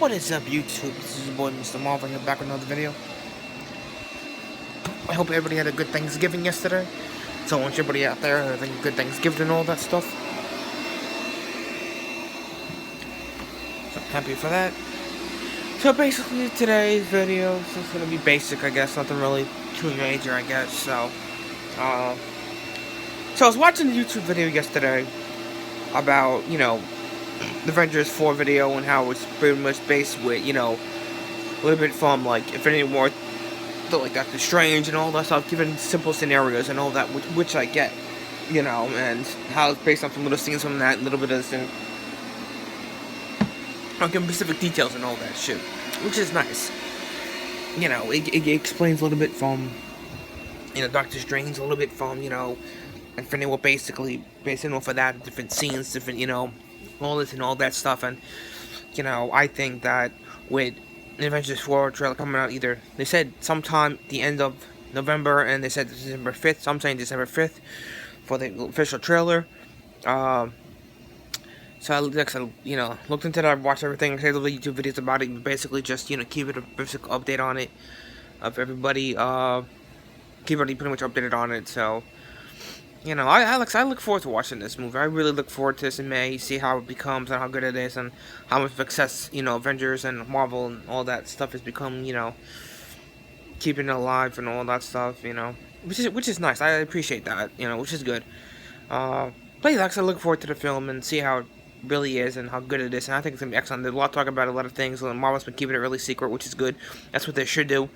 What is up, YouTube? This is your boy, Mr. Marvel, here back with another video. I hope everybody had a good Thanksgiving yesterday. So I want everybody out there having a good Thanksgiving and all that stuff. So I'm happy for that. So basically, today's video is just going to be basic, I guess. Nothing really too major, I guess. So I was watching a YouTube video yesterday about, the Avengers 4 video and how it's pretty much based with, a little bit from, like, Infinity War to, like, Doctor Strange and all that stuff, given simple scenarios and all that, which I get, and how it's based on some little scenes from that, a little bit of this, like, specific details and all that shit, which is nice. It explains a little bit from, Doctor Strange, a little bit from, Infinity War, basically, basing off of that, different scenes, different, all this and all that stuff, and, I think that with Avengers 4 trailer coming out either, they said sometime at the end of November, and they said December 5th, so I'm saying December 5th, for the official trailer. So I looked into that, watched everything, saved all the YouTube videos about it, basically just, keep it a basic update on it, of everybody, keep everybody pretty much updated on it, so, I look forward to watching this movie. I really look forward to this in May, see how it becomes and how good it is, and how much success, Avengers and Marvel and all that stuff has become, keeping it alive and all that stuff, which is nice. I appreciate that, which is good. But yeah, I look forward to the film and see how it really is and how good it is, and I think it's going to be excellent. There's a lot to talk about, a lot of things, and Marvel's been keeping it really secret, which is good. That's what they should do.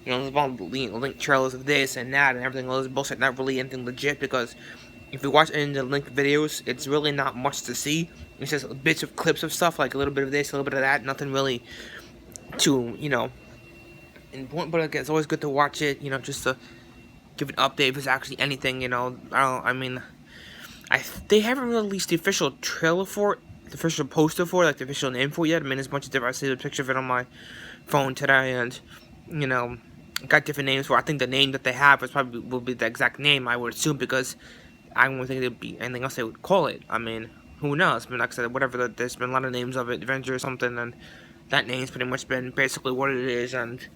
There's all link trailers of this and that and everything, all this bullshit, not really anything legit, because if you watch any of the linked videos, it's really not much to see. It's just bits of clips of stuff, like a little bit of this, a little bit of that, nothing really too, important, but again, it's always good to watch it, just to give an update if it's actually anything, they haven't released the official trailer for it, the official poster for it, like the official name for it yet. There's a bunch of different, I see the picture of it on my phone today, and, got different names for it. I think the name that they have is probably will be the exact name, I would assume, because I don't think there'd be anything else they would call it. I mean, who knows? But like I said, whatever, there's been a lot of names of it, Avengers or something, and that name's pretty much been basically what it is, and,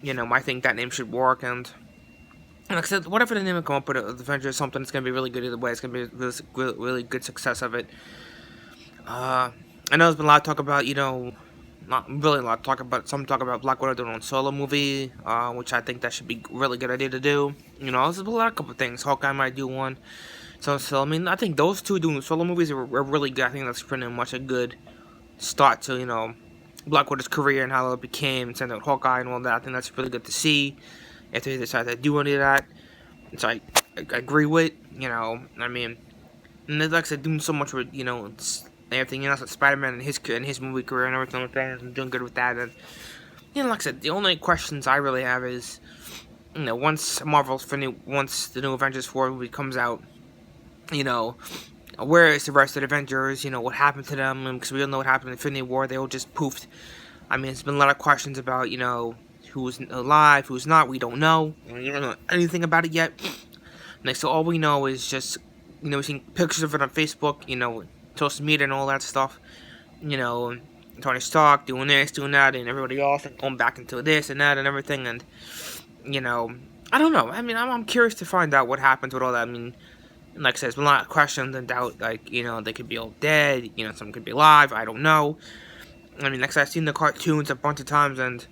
I think that name should work, and like I said, whatever the name will come up with, Avengers or something, it's going to be really good either way. It's going to be a really good success of it. I know there's been a lot of talk about, not really a lot of talk about, some talk about Black Widow doing a solo movie, which I think that should be a really good idea to do. There's a couple of things. Hawkeye might do one. So I mean, I think those two doing solo movies are really good. I think that's pretty much a good start to, Black Widow's career and how it became, same with Hawkeye and all that. I think that's really good to see if they decide to do any of that. Which I agree with, I mean, and like I said, doing so much with, everything else with Spider-Man and his movie career and everything like that, and doing good with that. And like I said, the only questions I really have is, once once the new Avengers 4 movie comes out, where is the rest of the Avengers? What happened to them? Because we all know what happened in Infinity War. They all just poofed. I mean, there's been a lot of questions about, who's alive, who's not. We don't know. We don't know anything about it yet. So all we know is just, we've seen pictures of it on Facebook, social media and all that stuff, Tony Stark doing this, doing that, and everybody else and going back into this and that and everything, and, I don't know. I mean, I'm curious to find out what happens with all that. I mean, like I said, there's been a lot of questions and doubt, like, they could be all dead, some could be alive, I don't know. I mean, like I said, I've seen the cartoons a bunch of times, and,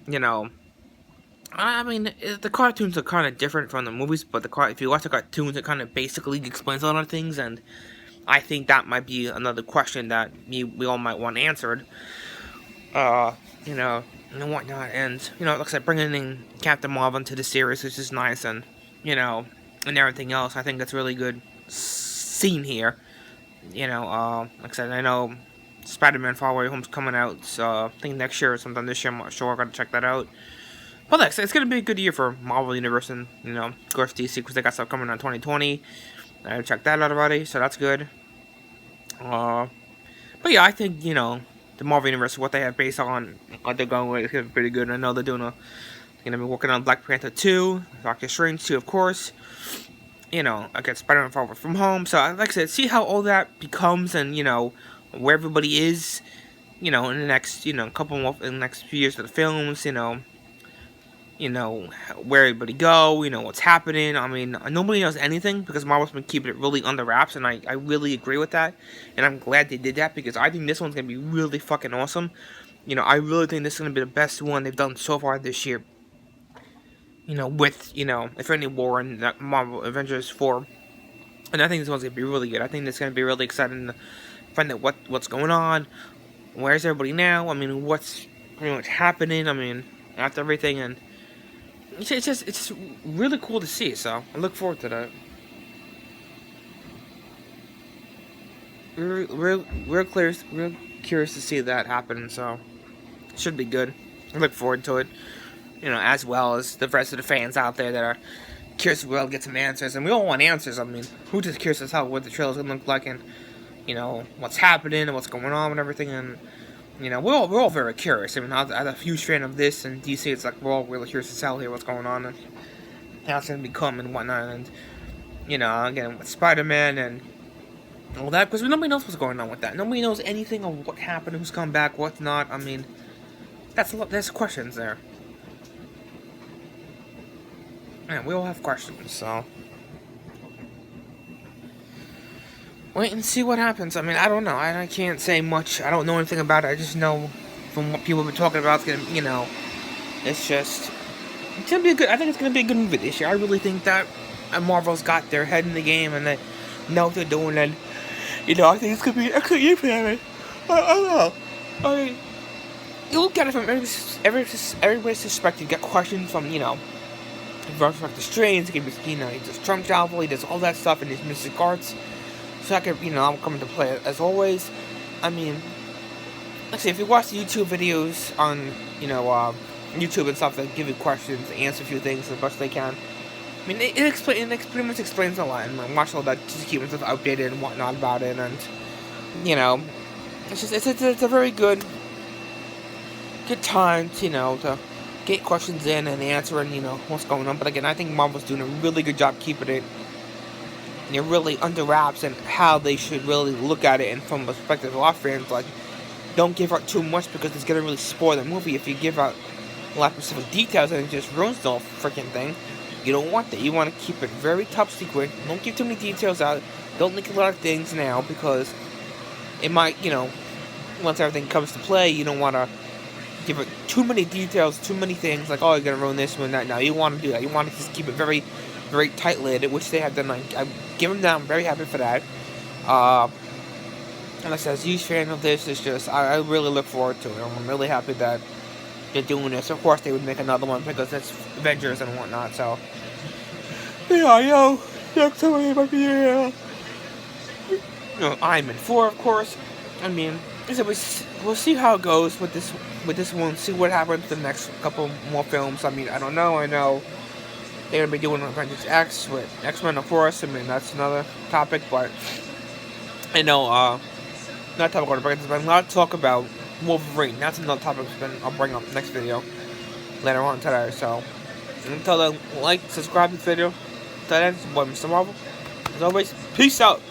I mean, the cartoons are kind of different from the movies, but if you watch the cartoons, it kind of basically explains a lot of things, and I think that might be another question that we all might want answered, and whatnot, and, like I said, bringing in Captain Marvel into the series is just nice, and, and everything else, I think that's really good scene here, like I said, I know Spider-Man Far Away Home's coming out, so I think next year or sometime this year, I'm not sure, I gotta check that out. But like I said, it's gonna be a good year for Marvel Universe and, of course, DC, because they got stuff coming out in 2020. I checked that out already, so that's good. But yeah, I think, the Marvel Universe, what they have based on what they're going with, is gonna be pretty good. I know they're gonna be working on Black Panther 2, Doctor Strange 2, of course. Against Spider-Man Far From Home. So, like I said, see how all that becomes and, where everybody is in the next, couple more, in the next few years of the films, where everybody go, what's happening. I mean, nobody knows anything because Marvel's been keeping it really under wraps, and I really agree with that. And I'm glad they did that because I think this one's going to be really fucking awesome. I really think this is going to be the best one they've done so far this year. With, Infinity War and Marvel Avengers 4. And I think this one's going to be really good. I think it's going to be really exciting to find out what's going on. Where's everybody now? I mean, what's pretty much happening? I mean, after everything, and it's just really cool to see. So I look forward to that. Real curious to see that happen. So it should be good. I look forward to it. As well as the rest of the fans out there that are curious, we'll get some answers, and we all want answers. I mean, who just curious as hell what the trailer's gonna look like, and what's happening and what's going on and everything, and we're all very curious. I mean, I'm a huge fan of this, and DC, it's like we're all really curious as hell here what's going on and how it's gonna become and whatnot, and again with Spider-Man and all that, because nobody knows what's going on with that. Nobody knows anything of what happened, who's come back, what's not. I mean, there's questions there. Yeah, we all have questions, so wait and see what happens. I mean, I don't know. I can't say much. I don't know anything about it. I just know from what people have been talking about, it's gonna, it's gonna be a good. I think it's gonna be a good movie this year. I really think that Marvel's got their head in the game and they know what they're doing, and I think it's gonna be an excellent year for them. I don't know. I mean, you look at it from everybody's perspective. You get questions from Doctor Strange, he does Trump travel, he does all that stuff in his mystic arts. So I'm coming to play it as always. I mean, let's see, if you watch the YouTube videos on, YouTube and stuff that give you questions, answer a few things as much as they can. I mean, it pretty much explains a lot, and I'm watching all that just to keep myself updated and whatnot about it, and, it's a very good time, to get questions in and answering, what's going on. But again, I think Marvel's doing a really good job keeping it, really under wraps and how they should really look at it. And from the perspective of our fans, like, don't give out too much because it's gonna really spoil the movie. If you give out a lot of specific details and it just ruins the whole freaking thing, you don't want that. You want to keep it very top secret. Don't give too many details out. Don't leak a lot of things now because it might, once everything comes to play, you don't want to give it too many details, too many things, like, oh, you're going to ruin this one, that. No, you want to do that. You want to just keep it very, very tight-lidded, which they have done. Like, I give them that. I'm very happy for that. And like I said, as a huge fan of this, it's just, I really look forward to it. I'm really happy that they're doing this. Of course, they would make another one because it's Avengers and whatnot, so. Yeah, next time I might be Iron Man 4, of course. I mean, so we'll see how it goes with this one. See what happens to the next couple more films. I mean, I don't know. I know they're gonna be doing Avengers X with X-Men, of course. I mean, that's another topic. But I know, not topic on the break. But a lot to talk about Wolverine. That's another topic I'll bring up next video later on today. So until then, like, subscribe to the video. Until then, it's your boy, Mr. Marvel. As always, peace out.